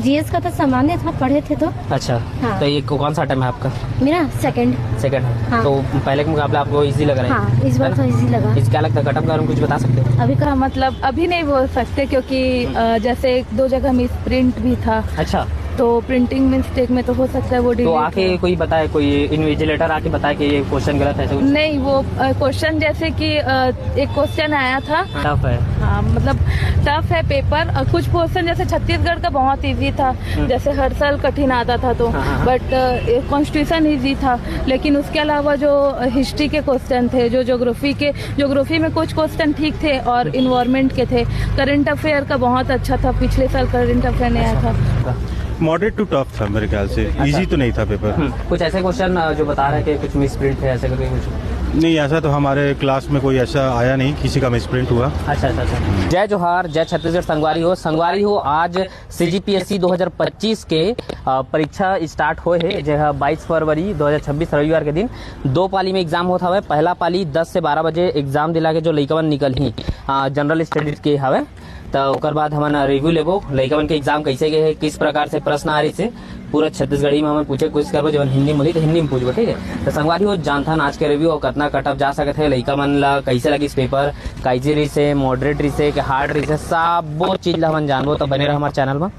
GS का तो सामान्य था, पढ़े थे तो। अच्छा। हाँ। तो ये कौन सा टाइम है आपका? मेरा सेकंड। सेकंड। हाँ। तो पहले के मुकाबले आपको इजी लग रहा है? हाँ, इस बार तो इजी लगा। इस क्या लगता है कटअप के बारे में कुछ बता सकते हो? अभी का मतलब अभी नहीं बोल सकते क्योंकि जैसे 1-2 जगह मिस प्रिंट भी था, अच्छा। तो प्रिंटिंग मिस्टेक में तो हो सकता है वो तो डिलीट आके कोई बताए, कोई इन्विजिलेटर आके बताए कि ये क्वेश्चन गलत है ऐसा कुछ? नहीं, वो क्वेश्चन जैसे कि एक क्वेश्चन आया था। टफ है। हाँ, मतलब टफ है पेपर। कुछ पोर्शन जैसे छत्तीसगढ़ का बहुत इजी था, जैसे हर साल कठिन आता था तो, बट कॉन्स्टिट्यूशन इजी था। लेकिन उसके अलावा जो हिस्ट्री के क्वेश्चन थे, जो ज्योग्राफी में कुछ क्वेश्चन ठीक थे और इन्वायरमेंट के थे। करंट अफेयर का बहुत अच्छा था, पिछले साल करंट अफेयर नहीं आया था। मॉडरेट टू टफ था मेरे ख्याल से। इजी तो नहीं था पेपर। कुछ ऐसे क्वेश्चन जो बता रहे हैं कि कुछ मिस प्रिंट थे ऐसे करके कुछ? नहीं, ऐसा तो हमारे क्लास में कोई ऐसा आया नहीं, किसी का मिसप्रिंट हुआ। अच्छा अच्छा अच्छा। जय जोहार, जय छत्तीसगढ़। संगवारी हो आज CGPSC 2025 के परीक्षा स्टार्ट हुए है। जो 22 फरवरी 2026 रविवार के दिन 2 पाली में एग्जाम होता है। पहला पाली 10 से 12 बजे एग्जाम दिला के जो लइकवन निकल ही जनरल स्टडीज के हवे, तो ओकर बाद हमन रिव्यू लेबो लइकवन के एग्जाम कैसे गए है, किस प्रकार से प्रश्न आ रही से पूरा छत्तीसगढ़ी में हमें पूछे कोशिश करबो। जब हिंदी में होती तो हिंदी में पूछबो, ठीक है। तो संगवारी हो जानथन आज के रिव्यू और कितना कटअप जा सकते है, लइका मन ला कैसे लगी इस पेपर, कैसे रही से, मॉडरेट रही से कि हार्ड रही से, सब चीज ला हमन जानबो। तो बने रह हमारे चैनल में।